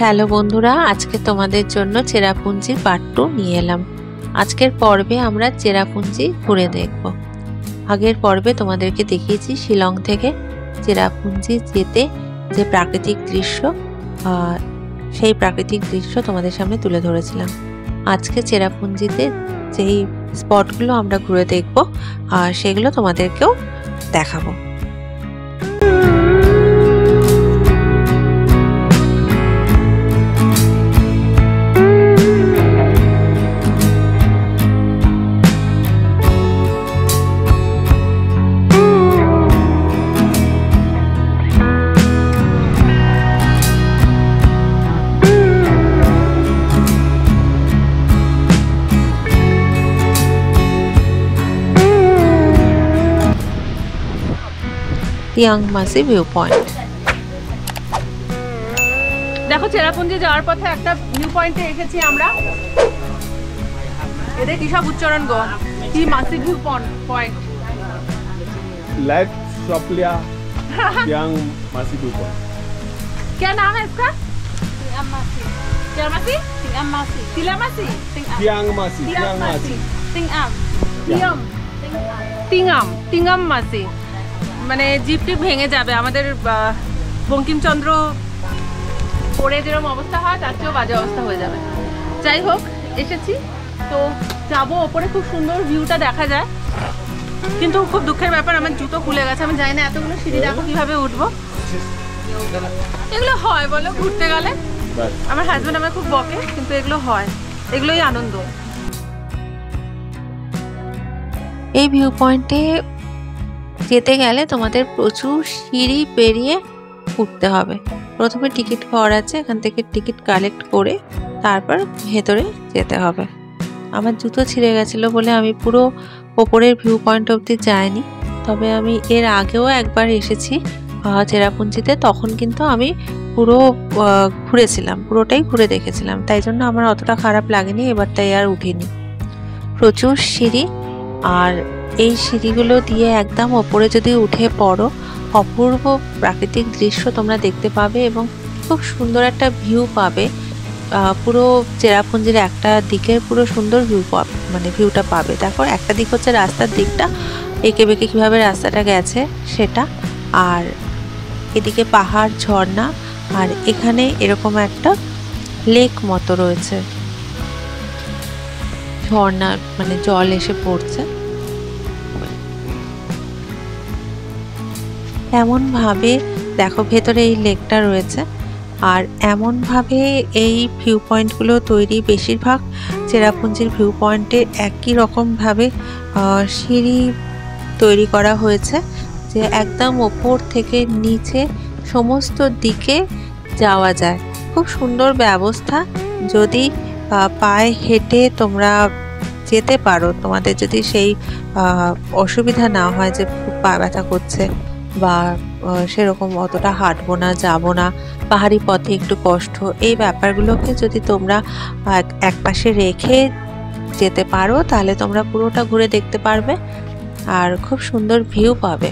Hello বন্ধুরা, আজকে তোমাদের জন্য চেরাপুঞ্জি পার্ট 2 নিয়ে এলাম। আজকের পর্বে আমরা চেরাপুঞ্জি ঘুরে দেখব। আগের পর্বে তোমাদেরকে দেখিয়েছি শিলং থেকে চেরাপুঞ্জি যেতে যে প্রাকৃতিক দৃশ্য, সেই প্রাকৃতিক দৃশ্য তোমাদের সামনে তুলে ধরেছিলাম। আজকে চেরাপুঞ্জিতে যেই স্পটগুলো আমরা ঘুরে দেখব আর সেগুলো তোমাদেরকেও দেখাবো। তিয়াংমাসি ভিউ পয়েন্ট। দেখো, চেরাপুঞ্জি যাওয়ার পথে একটা ভিউ পয়েন্টে এসেছি আমরা। এদের কি সব উচ্চারণ গো? তিয়াংমাসি ভিউ পয়েন্ট। लेट्स शॉप लिया তিয়াংমাসি ভিউ পয়েंट। क्या नाम है इसका? তিয়াংমাসি। তিয়াংমাসি? তিয়াংমাসি। তিয়াংমাসি। তিয়াংমাসি। তিয়াংমাসি। তিয়াংমাসি। মানে জিপটি ভেঙে যাবে। আমাদের বঙ্কিমচন্দ্র পড়ে যেরকম অবস্থা হয় তার চেয়েও বাজে অবস্থা হয়ে যাবে। যাই হোক, এসেছি তো যাবো ওপরে। খুব সুন্দর ভিউটা দেখা যায়, কিন্তু খুব দুঃখের ব্যাপার আমার জুতো খুলে গেছে। আমি জানি না এতগুলো সিঁড়ি দেখো কিভাবে উঠবো। এগুলো হয় বলো ঘুরতে গেলে? আমার হাজবেন্ড আমার খুব বকে, কিন্তু এগুলো হয়, এগুলোই আনন্দ। এই ভিউ পয়েন্টে যেতে গেলে তোমাদের প্রচুর সিঁড়ি পেরিয়ে উঠতে হবে। প্রথমে টিকিট ঘর আছে, এখান থেকে টিকিট কালেক্ট করে তারপর ভেতরে যেতে হবে। আমার জুতো ছিঁড়ে গেছিলো বলে আমি পুরো ওপরের ভিউ পয়েন্ট অবধি যাইনি, তবে আমি এর আগেও একবার এসেছি চেরাপুঞ্জিতে। তখন কিন্তু আমি পুরো ঘুরেছিলাম, পুরোটাই ঘুরে দেখেছিলাম, তাই জন্য আমার অতটা খারাপ লাগেনি। এবার তাই আর উঠিনি। প্রচুর সিঁড়ি, আর এই সিঁড়িগুলো দিয়ে একদম ওপরে যদি উঠে পড়ো অপূর্ব প্রাকৃতিক দৃশ্য তোমরা দেখতে পাবে এবং খুব সুন্দর একটা ভিউ পাবে। পুরো চেরাপুঞ্জির একটা দিকের পুরো সুন্দর ভিউটা পাবে। দেখো, একটা দিক হচ্ছে রাস্তার দিকটা, এঁকে বেঁকে কীভাবে রাস্তাটা গেছে সেটা, আর এদিকে পাহাড়, ঝর্ণা, আর এখানে এরকম একটা লেক মতো রয়েছে, ঝর্ণা মানে জল এসে পড়ছে। এমনভাবে দেখো ভেতরে এই লেকটা রয়েছে, আর এমনভাবে এই ভিউ পয়েন্টগুলো তৈরি। বেশিরভাগ চেরাপুঞ্জির ভিউ পয়েন্টে একই রকমভাবে সিঁড়ি তৈরি করা হয়েছে, যে একদম ওপর থেকে নিচে সমস্ত দিকে যাওয়া যায়। খুব সুন্দর ব্যবস্থা। যদি পায়ে হেঁটে তোমরা যেতে পারো, তোমাদের যদি সেই অসুবিধা না হয় যে খুব পা ব্যথা করছে বা সেরকম অতটা হাঁটবো না, যাবো না, পাহাড়ি পথে একটু কষ্ট, এই ব্যাপারগুলোকে যদি তোমরা এক পাশে রেখে যেতে পারো তাহলে তোমরা পুরোটা ঘুরে দেখতে পারবে আর খুব সুন্দর ভিউ পাবে।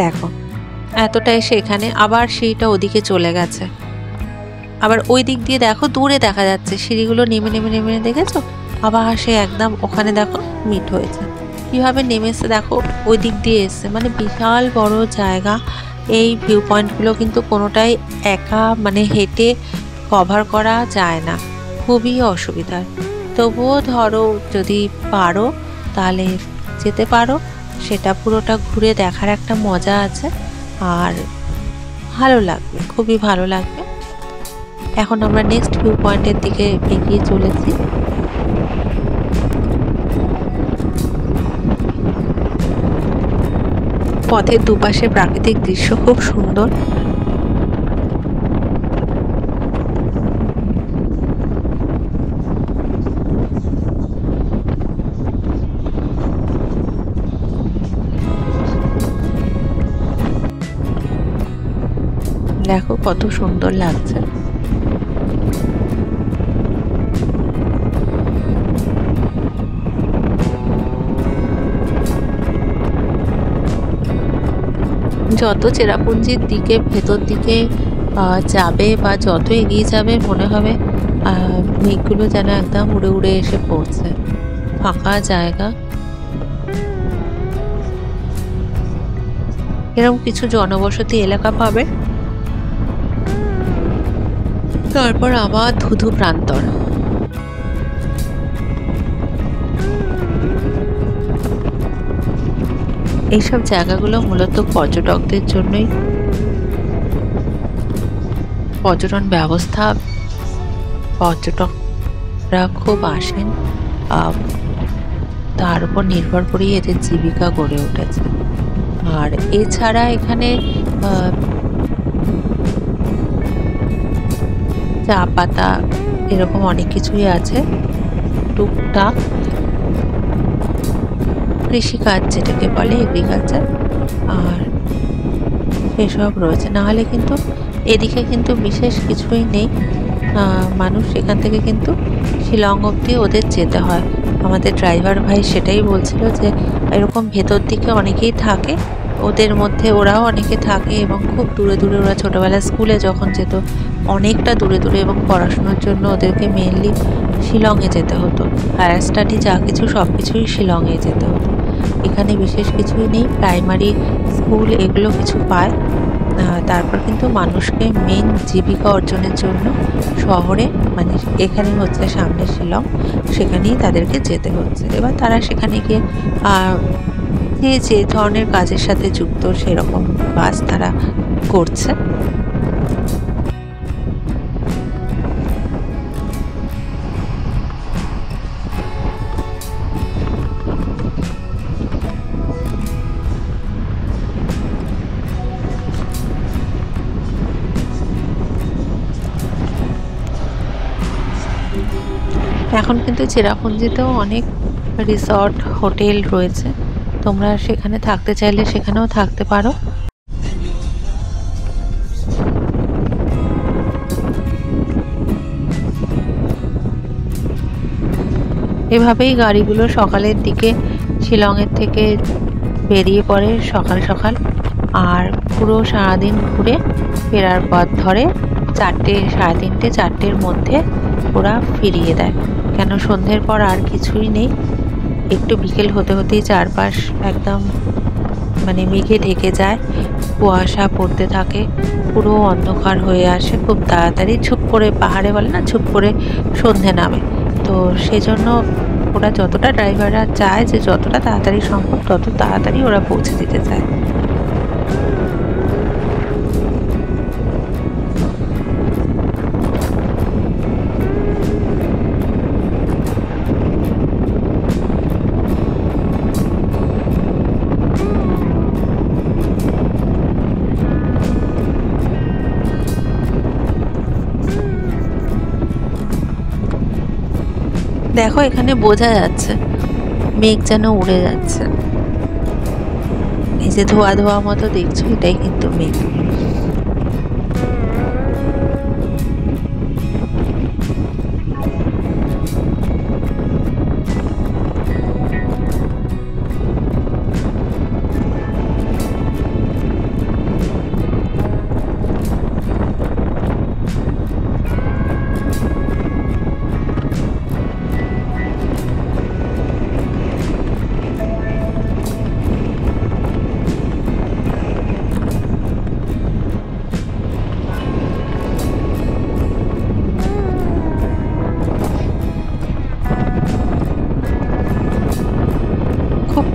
দেখো, এতটা এসে এখানে আবার সিঁড়িটা ওদিকে চলে গেছে, আবার ওই দিক দিয়ে দেখো দূরে দেখা যাচ্ছে সিঁড়িগুলো নেমে নেমে নেমে দেখেছো, আবার সে একদম ওখানে দেখো মিট হয়েছে। কীভাবে নেমেছে দেখো, ওই দিক দিয়ে এসছে, মানে বিশাল বড় জায়গা। এই ভিউ পয়েন্টগুলো কিন্তু কোনোটাই একা মানে হেঁটে কভার করা যায় না, খুবই অসুবিধার। তবুও ধরো যদি পারো তাহলে যেতে পারো, সেটা পুরোটা ঘুরে দেখার একটা মজা আছে আর ভালো লাগবে, খুবই ভালো লাগবে। এখন আমরা নেক্সট ভিউ পয়েন্টের দিকে এগিয়ে চলেছি। পথের দুপাশে প্রাকৃতিক দৃশ্য খুব সুন্দর। দেখো কত সুন্দর লাগছে। যত চেরাপুঞ্জির দিকে ভেতর দিকে যাবে বা যত এগিয়ে যাবে মনে হবে মেঘগুলো যেন একদম উড়ে উড়ে এসে পড়ছে। ফাঁকা জায়গা, এরকম কিছু জনবসতি এলাকা পাবে, তারপর আবার ধুধু প্রান্তর। এইসব জায়গাগুলো মূলত পর্যটকদের জন্যই, পর্যটন ব্যবস্থা, পর্যটকরা খুব আসেন, তার উপর নির্ভর করেই এদের জীবিকা গড়ে উঠেছে। আর এছাড়া এখানে চা পাতা এরকম অনেক কিছুই আছে, টুকটাক কৃষিকাজ যেটাকে বলে এগ্রিকালচার, আর সেসব রয়েছে। নাহলে কিন্তু এদিকে কিন্তু বিশেষ কিছুই নেই। মানুষ এখান থেকে কিন্তু শিলং অবধি ওদের যেতে হয়। আমাদের ড্রাইভার ভাই সেটাই বলছিল যে এরকম ভেতর দিকে অনেকেই থাকে, ওদের মধ্যে ওরাও অনেকে থাকে এবং খুব দূরে দূরে, ওরা ছোটোবেলায় স্কুলে যখন যেত অনেকটা দূরে দূরে, এবং পড়াশোনার জন্য ওদেরকে মেনলি শিলংয়ে যেতে হতো। হায়ার স্টাডি যা কিছু সব কিছুই শিলংয়ে যেতে হতো। এখানে বিশেষ কিছুই নেই, প্রাইমারি স্কুল এগুলো কিছু পায়। তারপর কিন্তু মানুষকে মেন জীবিকা অর্জনের জন্য শহরে, মানে এখানে হচ্ছে সামনে শিলং, সেখানেই তাদেরকে যেতে হচ্ছে। এবার তারা সেখানে গিয়ে যে ধরনের কাজের সাথে যুক্ত সেরকম কাজ তারা করছে। এখন কিন্তু চেরাপুঞ্জিতেও অনেক রিসর্ট হোটেল রয়েছে, তোমরা সেখানে থাকতে চাইলে সেখানেও থাকতে পারো। এভাবেই গাড়িগুলো সকালের দিকে শিলংয়ের থেকে বেরিয়ে পড়ে সকাল সকাল, আর পুরো সারাদিন ঘুরে ফেরার পথ ধরে 4টে, 3:30, 4টের মধ্যে ওরা ফিরিয়ে দেয়। কেন সন্ধ্যের পর আর কিছুই নেই, একটু বিকেল হতে হতেই চারপাশ একদম মানে মেঘে ঢেকে যায়, কুয়াশা পড়তে থাকে, পুরো অন্ধকার হয়ে আসে খুব তাড়াতাড়ি। ঝুপ করে, পাহাড়ে বলে না ঝুপ করে সন্ধে নামে। তো সেজন্য ওরা যতটা, ড্রাইভাররা চায় যে যতটা তাড়াতাড়ি সম্ভব তত তাড়াতাড়ি ওরা পৌঁছে দিতে চায়। দেখো এখানে বোঝা যাচ্ছে মেঘ যেন উড়ে যাচ্ছে, এই যে ধোয়া ধোয়া মতো দেখছো এটাই কিন্তু মেঘ।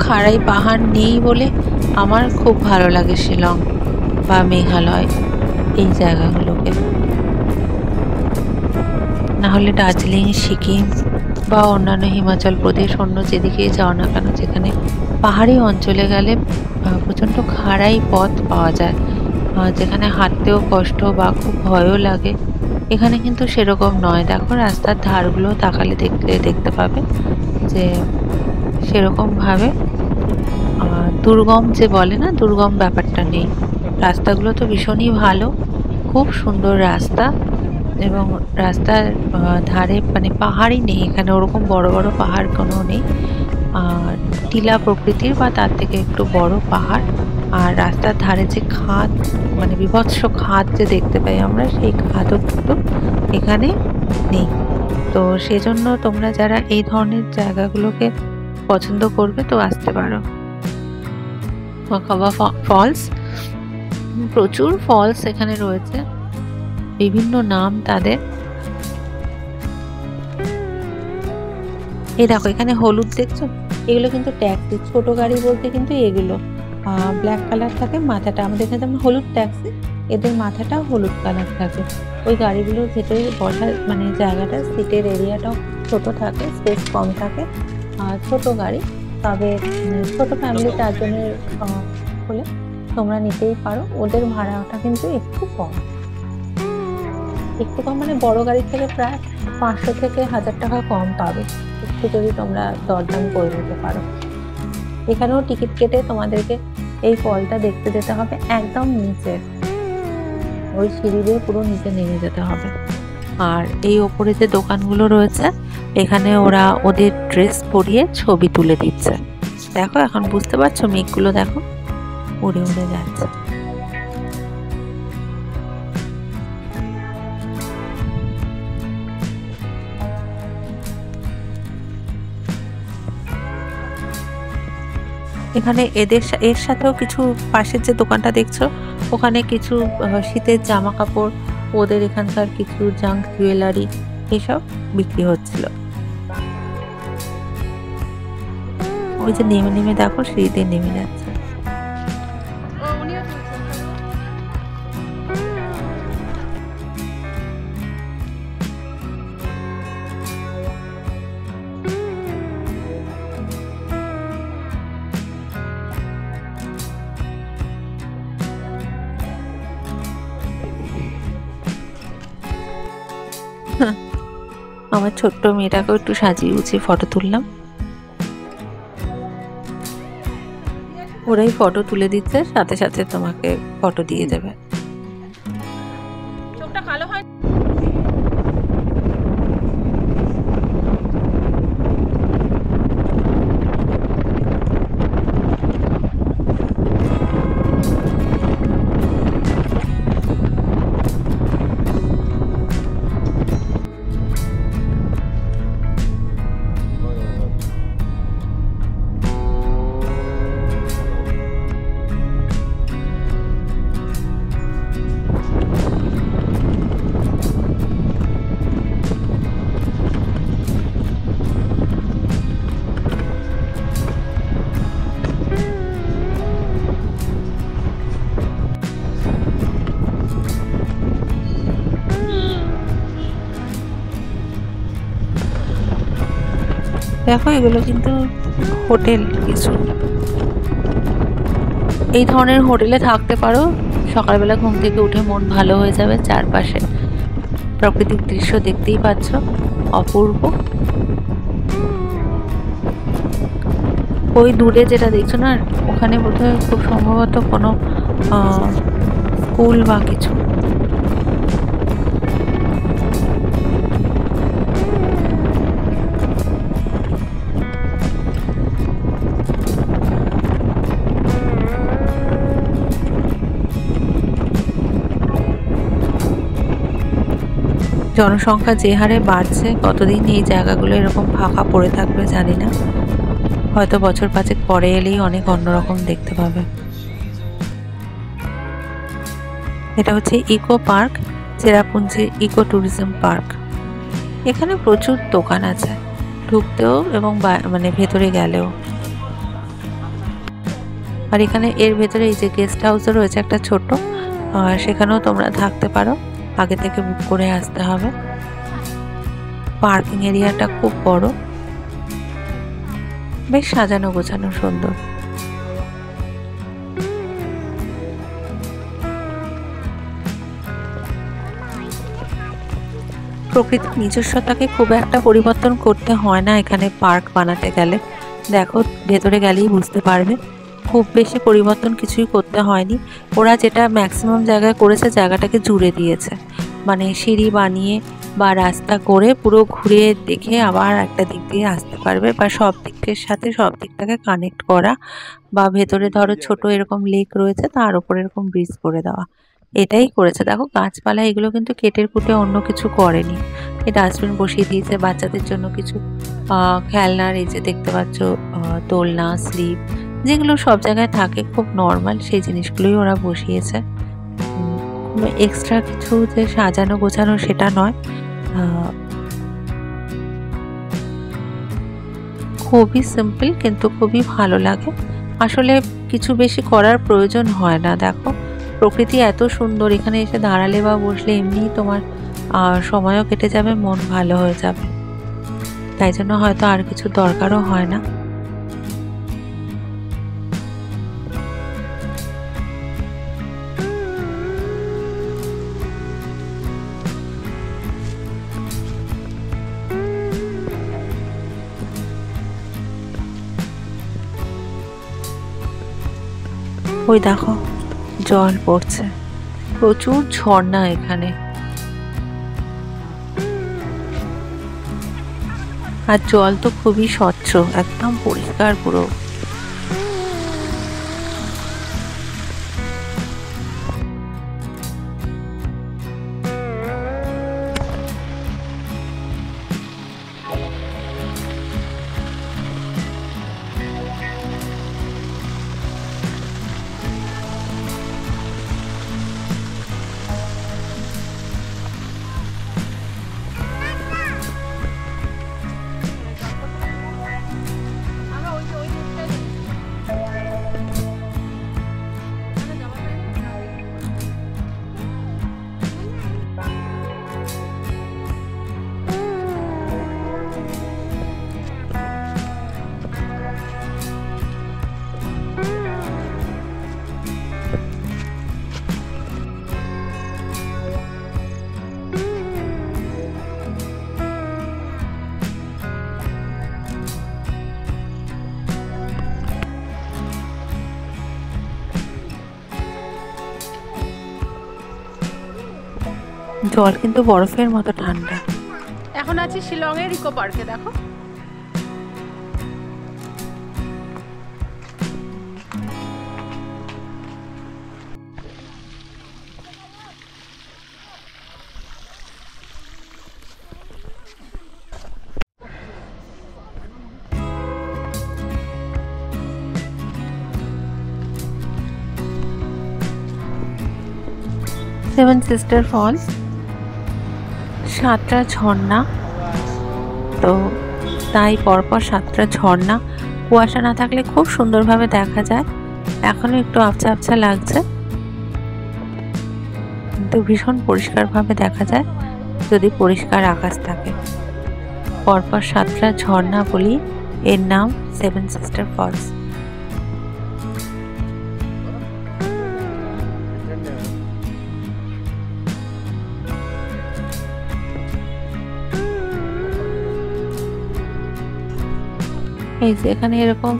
খাড়াই পাহাড় নেই বলে আমার খুব ভালো লাগে শিলং বা মেঘালয় এই জায়গাগুলোকে। না হলে দার্জিলিং, সিকিম বা অন্যান্য হিমাচল প্রদেশ, অন্য যেদিকেই যাও না কেন, যেখানে পাহাড়ি অঞ্চলে গেলে প্রচণ্ড খাড়াই পথ পাওয়া যায়, যেখানে হাঁটতেও কষ্ট বা খুব ভয়ও লাগে। এখানে কিন্তু সেরকম নয়। দেখো রাস্তার ধারগুলো তাকালে দেখতে পাবে যে সেরকমভাবে দুর্গম যে বলে না, দুর্গম ব্যাপারটা নেই। রাস্তাগুলো তো ভীষণই ভালো, খুব সুন্দর রাস্তা, এবং রাস্তার ধারে মানে পাহাড়ই নেই এখানে, ওরকম বড় বড় পাহাড় কোনো নেই, টিলা প্রকৃতির বা তার থেকে একটু বড় পাহাড় আর রাস্তার ধারে যে খাদ, মানে বিভৎস খাদ যে দেখতে পাই আমরা, সেই খাদও কিন্তু এখানে নেই। তো সেজন্য তোমরা যারা এই ধরনের জায়গাগুলোকে পছন্দ করবে তো আসতে পারো। মাকাবা ফলস, প্রচুর ফলস এখানে রয়েছে, বিভিন্ন নাম তাদের। এই দেখো এখানে হলুদ দেখছো, এগুলো কিন্তু ট্যাক্সি, ছোট গাড়ি বলতে কিন্তু এগুলো ব্ল্যাক কালার থাকে মাথাটা। আমাদের এখানে যেমন হলুদ ট্যাক্সি, এদের মাথাটা হলুদ কালার থাকে। ওই গাড়িগুলোর ভেতরে বসার মানে জায়গাটা, সিটের এরিয়াটাও ছোট থাকে, স্পেস কম থাকে, ছোট গাড়ি। তবে ছোট ফ্যামিলি 4 জনের হলে তোমরা নিতেই পারো। ওদের ভাড়াটা কিন্তু একটু কম, মানে বড় গাড়ির থেকে প্রায় 500 থেকে 1000 টাকা কম পাবে, একটু যদি তোমরা দরদাম করে নিতে পারো। এখানেও টিকিট কেটে তোমাদেরকে এই ফলটা দেখতে যেতে হবে, একদম নিচে, ওই সিঁড়ি দিয়ে পুরো নিচে নেমে যেতে হবে। আর এই ওপরে যে দোকানগুলো রয়েছে, এখানে ওরা ওদের ড্রেস পরিয়ে ছবি তুলে দিচ্ছে। দেখো এখন বুঝতে পারছো, মেঘগুলো দেখো উড়ে উড়ে যাচ্ছে। এখানে এর সাথেও কিছু, পাশের যে দোকানটা দেখছো ওখানে কিছু শীতের জামা কাপড়, ওদের এখানকার কিছু জাঙ্ক জুয়েলারি এসব বিক্রি হচ্ছিল। ওই যে নেমে নেমে দেখো সিঁড়িতে নেমে যাচ্ছে। আমার ছোট্ট মেয়েটাকেও একটু সাজিয়ে গুছিয়ে ফটো তুললাম। ওরাই ফটো তুলে দিচ্ছে, সাথে সাথে তোমাকে ফটো দিয়ে দেবে। চোখটা কালো হয়। দেখো এগুলো কিন্তু হোটেল কিছু, এই ধরনের হোটেলে থাকতে পারো। সকালবেলা ঘুম থেকে উঠে মন ভালো হয়ে যাবে, চারপাশে প্রাকৃতিক দৃশ্য দেখতেই পাচ্ছ, অপূর্ব। ওই দূরে যেটা দেখছো না, ওখানে বোধহয় খুব সম্ভবত কোনো স্কুল বা কিছু। জনসংখ্যা যে হারে বাড়ছে, কতদিন এই জায়গাগুলো এরকম ফাঁকা পড়ে থাকবে জানি না, হয়তো বছর 5 পরে এলেই অনেক অন্যরকম দেখতে পাবে। এটা হচ্ছে eco park, Cherrapunji eco tourism park. এখানে প্রচুর দোকান আছে, ঢুকতেও এবং মানে ভেতরে গেলেও। আর এখানে এর ভেতরে এই যে গেস্ট হাউসও রয়েছে একটা ছোট, সেখানেও তোমরা থাকতে পারো, আগে থেকে বুক করে আসতে হবে। পার্কিং এরিয়াটা খুব বড়, বেশ সাজানো গোছানো, সুন্দর। প্রকৃতির নিজস্বতাকে খুব একটা পরিবর্তন করতে হয় না এখানে পার্ক বানাতে গেলে। দেখো ভেতরে গেলেই বুঝতে পারবে, খুব বেশি পরিবর্তন কিছুই করতে হয়নি। ওরা যেটা ম্যাক্সিমাম জায়গায় করেছে, জায়গাটাকে জুড়ে দিয়েছে। মানে সিঁড়ি বানিয়ে বা রাস্তা করে পুরো ঘুরে দেখে আবার একটা দিক দিয়ে আসতে পারবে, বা সব দিকের সাথে সব দিকটাকে কানেক্ট করা, বা ভেতরে ধরো ছোট এরকম লেক রয়েছে তার উপর এরকম ব্রিজ করে দেওয়া, এটাই করেছে। দেখো গাছপালা এগুলো কিন্তু কেটে কুটে অন্য কিছু করেনি। এই ডাস্টবিন বসিয়ে দিয়েছে, বাচ্চাদের জন্য কিছু খেলনার, এই যে দেখতে পাচ্ছ দোলনা, স্লিপ, যেগুলো সব জায়গায় থাকে খুব নর্মাল, সেই জিনিসগুলোই ওরা বসিয়েছে। এক্সট্রা কিছু যে সাজানো গোছানো সেটা নয়, খুবই সিম্পল কিন্তু খুবই ভালো লাগে। আসলে কিছু বেশি করার প্রয়োজন হয় না। দেখো প্রকৃতি এত সুন্দর, এখানে এসে দাঁড়ালে বা বসলে এমনিই তোমার সময়ও কেটে যাবে, মন ভালো হয়ে যাবে, তাই জন্য হয়তো আর কিছু দরকারও হয় না। ওই দেখো জল পড়ছে, প্রচুর ঝর্ণা এখানে, আর জল তো খুবই স্বচ্ছ, একদম পরিষ্কার পুরো। জল কিন্তু বরফের মতো ঠান্ডা। এখন আছি শিলংয়ের ইকো পার্কে। দেখো সেভেন সিস্টার ফলস, 7টা ঝর্ণা, তো তাই পরপর 7টা ঝর্ণা, কুয়াশা না থাকলে খুব সুন্দরভাবে দেখা যায়। এখনো একটু আবছা আবছা লাগছে কিন্তু ভীষণ পরিষ্কারভাবে দেখা যায় যদি পরিষ্কার আকাশ থাকে। পরপর 7টা ঝর্ণা বলি এর নাম সেভেন সিস্টার ফলস। এই যে এখানে এরকম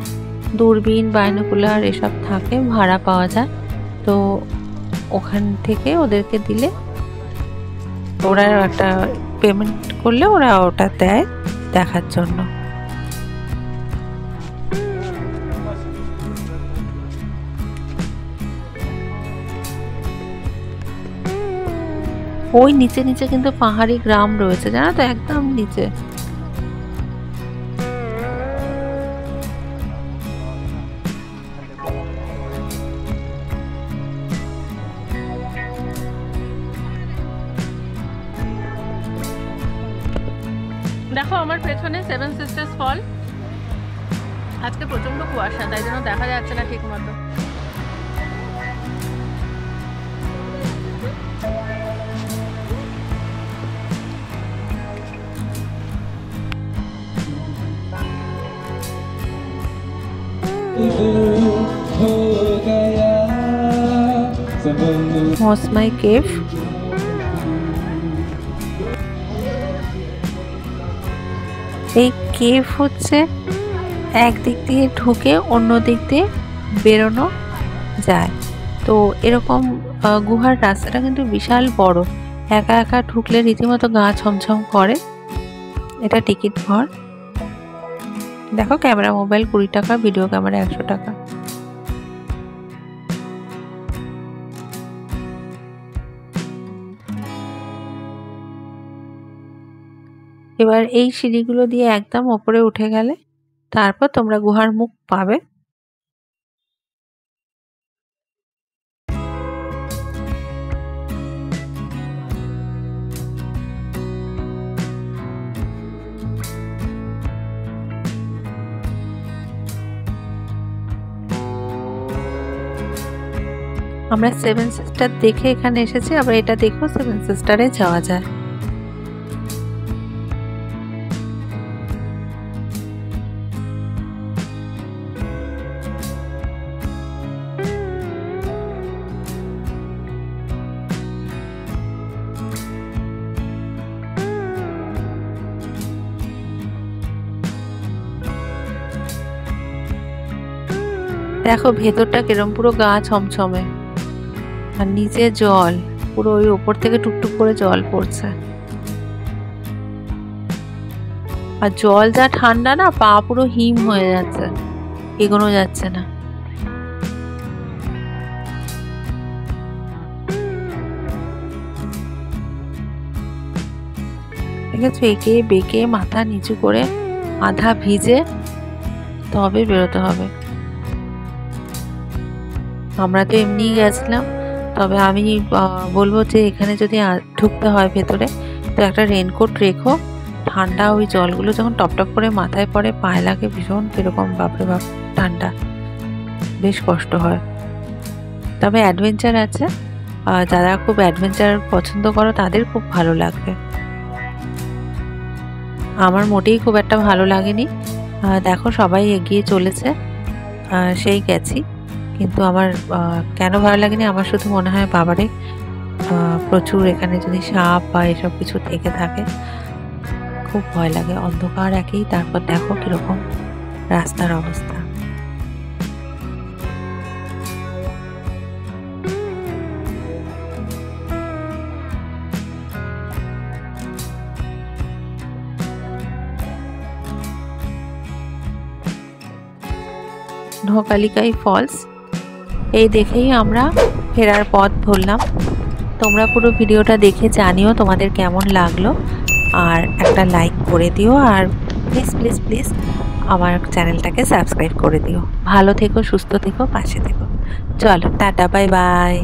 দূরবীন, বাইনোকুলার এসব থাকে, ভাড়া পাওয়া যায়, তো ওখান থেকে ওদেরকে দিলে ওরা একটা পেমেন্ট করলে ওরা ওটা দেয় দেখার জন্য। ওই নিচে নিচে কিন্তু পাহাড়ি গ্রাম রয়েছে, জানো তো, একদম নিচে। দেখো আমার পেছনে সেভেন সিস্টার্স ফল। আজকে প্রচন্ড কুয়াশা, তাই জন্য দেখা যাচ্ছে না ঠিক মতো। মৌসমাই কেভ, এই কেভ হচ্ছে একদিক দিয়ে ঢুকে অন্য দিক দিয়ে বেরোনো যায়, তো এরকম গুহার রাস্তাটা কিন্তু বিশাল বড়, একা একা ঢুকলে রীতিমতো গা ছমছম করে। এটা টিকিট ঘর। দেখো ক্যামেরা মোবাইল 20 টাকা, ভিডিও ক্যামেরা 100 টাকা। এবার এই সিঁড়িগুলো দিয়ে একদম ওপরে উঠে গেলে তারপর তোমরা গুহার মুখ পাবে। আমরা 7 সিস্টার দেখে এখানে এসেছি, আবার এটা দেখো 7 সিস্টারে যাওয়া যায়। দেখো ভেতরটা কিরম, পুরো গা ছমছমে, আর নিচে জল, পুরো ওই উপর থেকে টুকটুক করে জল পড়ছে। আর জল যা ঠান্ডা না, পা পুরো হিম হয়ে যাচ্ছে, এগোনো যাচ্ছে না। দেখেছো, এঁকে বেঁকে মাথা নিচু করে আধা ভিজে তবে বেরোতে হবে। আমরা তো এমনিই গেছিলাম, তবে আমি বলবো যে এখানে যদি ঢুকতে হয় ভেতরে, তো একটা রেনকোট রেখো। ঠান্ডা ওই জলগুলো যখন টপটপ করে মাথায় পড়ে, পায়ে লাগে ভীষণ কিরকম, বাপরে বাপ ঠান্ডা, বেশ কষ্ট হয়। তবে অ্যাডভেঞ্চার আছে, যারা খুব অ্যাডভেঞ্চার পছন্দ করো তাদের খুব ভালো লাগবে। আমার মোটেই খুব একটা ভালো লাগেনি। দেখো সবাই এগিয়ে চলেছে, সেই গেছি, কিন্তু আমার কেন ভালো লাগেনি, আমার শুধু মনে হয় বাবারে প্রচুর এখানে যদি সাপ বা এসব কিছু থেকে থাকে খুব ভয় লাগে। অন্ধকার একেই, তারপর দেখো কিরকম রাস্তার অবস্থা। ঢোকালিকাই ফলস, এই দেখেই আমরা ফেরার পথ ধরলাম। তোমরা পুরো ভিডিওটা দেখে জানিও তোমাদের কেমন লাগলো, আর একটা লাইক করে দিও, আর প্লিজ প্লিজ প্লিজ আমার চ্যানেলটাকে সাবস্ক্রাইব করে দিও। ভালো থেকো, সুস্থ থেকো, পাশে থেকো। চলো টাটা, বাই বাই।